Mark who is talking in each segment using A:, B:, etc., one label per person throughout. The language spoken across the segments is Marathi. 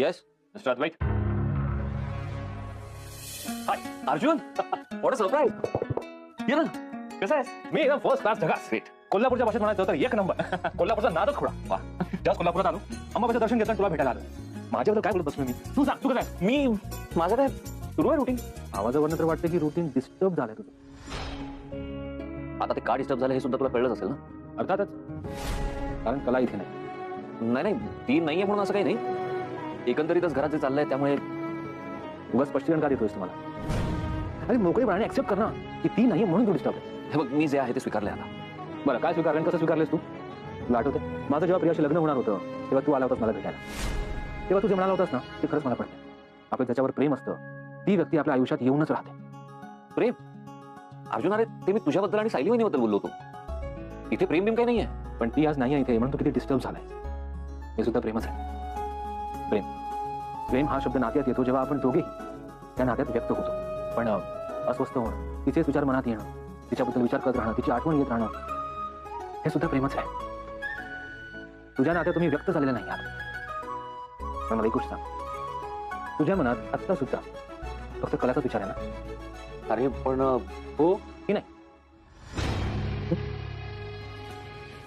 A: Yes mister Advait. Hi Arjun, what a surprise. ये ना, कसा आहेस? मी एकदम फर्स्ट क्लास झकास. कोल्हापूरच्या भाषेत म्हणायचं तर एक नंबर. कोल्हापूरचा नादच खुळा. वा, त्याच कोल्हापुरात आलो, अंबाबाईचं दर्शन घेतलं, तुला भेटायला आलो. माझ्याबद्दल काय बोलत बसलो मी? तू सांग, तू कसं आहे? मी माझं काय सुरू आहे रुटीन. आवाजावरनं तर वाटतं की रुटीन डिस्टर्ब झालंय तुझं. आता ते का डिस्टर्ब झालं हे सुद्धा तुला कळलंच असेल ना? अर्थातच, कारण कला इथे नाही. नाही नाही, ती नाहीये म्हणून असं काही नाही. एकंदरीतच घरात जे चाललंय त्यामुळे उगाच स्पष्टीकरण का देतोयस तुम्हाला? अरे मोकळेपणाने ऍक्सेप्ट कर ना की ती नाहीये म्हणून तू डिस्टर्ब आहे. हे बघ, मी जे आहे ते स्वीकारले आता. बरं, काय स्वीकारलं आणि कसं स्वीकारलेस तू? तुला आठवतंय माझं जेव्हा प्रियाशी लग्न होणार होतं तेव्हा तू आला होतास मला भेटायला. तेव्हा तू जे म्हणाला होतास ना ते खरंच मला पडतं. आपलं ज्याच्यावर प्रेम असतं ती व्यक्ती आपल्या आयुष्यात येऊनच राहते. प्रेम अर्जुन, अरे ते मी तुझ्याबद्दल आणि सायली वहिनीबद्दल बोललो होतो. इथे प्रेम बिम काही नाहीये. पण ती आज नाहीये इथे म्हणून तू किती डिस्टर्ब झालाय. हे सुद्धा प्रेमच आहे. प्रेम प्रेम हा शब्द नात्यात येतो जेव्हा आपण दोघे त्या नात्यात व्यक्त होतो. पण अस्वस्थ होणं, तिचेच विचार मनात येणं, तिच्याबद्दल विचार करत राहणं, तिची आठवण येत राहणं, हे सुद्धा प्रेमच आहे. तुझ्या नात्यात तुम्ही व्यक्त झालेलं नाही आहात. पण मला एक गोष्ट सांग, तुझ्या मनात आत्ता सुद्धा फक्त कलाचाच विचार आहे ना? अरे पण हो की नाही?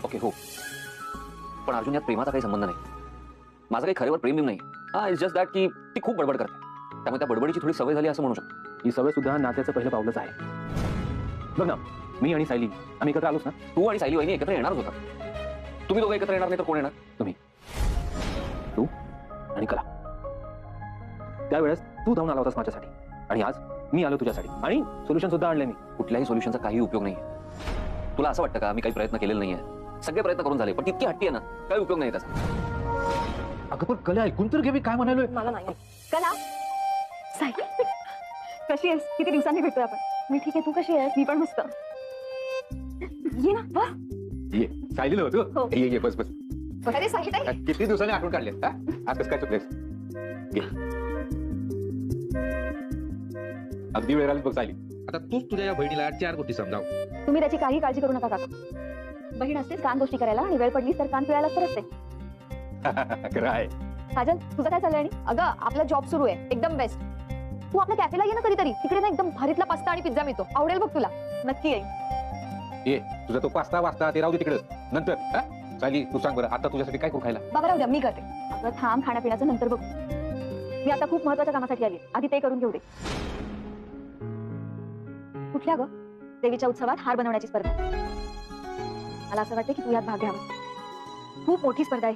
A: ओके हो, पण अर्जुन यात प्रेमाचा काही संबंध नाही. माझं काही खरेवर प्रेम नाही. हा, इट्स जस्ट दॅट की ती खूप बडबड करते, त्यामुळे त्या बडबडीची थोडी सवय झाली असं म्हणू शकतो. ही सवय सुद्धा नात्याचं पहिलं पावलंच आहे. बघ ना, मी आणि सायली आम्ही एकत्र आलोच ना. तू आणि सायली वहिनी एकत्र येणारच होता. तुम्ही दोघं एकत्र येणार नाही तर कोण येणार? तुम्ही, तू आणि कला. त्यावेळेस तू धावून आला होतास माझ्यासाठी आणि आज मी आलो तुझ्यासाठी आणि सोल्युशन सुद्धा आणलंय मी. कुठल्याही सोल्युशनचा काही उपयोग नाहीये. तुला असं वाटतं का मी काही प्रयत्न केलेला नाहीये? सगळे प्रयत्न करून झाले, पण तितकी हट्टी आहे ना, काही उपयोग नाही त्याचा.
B: अगं पण कला ऐकून तर घे, मी काय म्हणालोय.
C: मला नाही कला. सायली कशी आहेस? किती दिवसांनी भेटतोय आपण. मी ठीक आहे, तू कशी आहेस? मी पण मस्त. ये ना बस.
B: ये सायलीला होतो.
C: हो.
B: ये बस बस.
C: अरे सायली ताई,
B: किती दिवसांनी आठवण काढली आज कसं काय चुकलेस? घे. अगदी वेळ आलीच बघ सायली.
D: आता तूच तुझ्या या बहिणीला 4 गोष्टी समजाव.
C: तुम्ही त्याची काही काळजी करू नका काका. बहीण असतेच कान गोष्टी करायला आणि वेळ पडलीस तर कान पिळायला तर असते.
B: खरं आहे.
C: काजल, तुझं काय चाललंय? आणि अगं आपला जॉब सुरू आहे, एकदम बेस्ट. तू आपल्या कॅफेला ये ना कधीतरी. तिकडे ना एकदम भारीतला पास्ता आणि पिझ्झा मिळतो, आवडेल बघ तुला. नक्की येईल.
B: ये तुझा तो पास्ता वाजता ते राहू दे तिकडे नंतर. सायली तू सांग बरं, आता तुझ्यासाठी काय करू खायला?
C: बाबा राहू द्या, मी करते. अगं थांब, खाण्यापिण्याचं नंतर बघ. मी आता खूप महत्वाच्या कामासाठी आली, आधी ते करून घेऊ दे. कुठल्या ग? देवीच्या उत्सवात हार बनवण्याची स्पर्धा. मला असं वाटतं की तू यात भाग घ्यावा. खूप मोठी स्पर्धा आहे ही.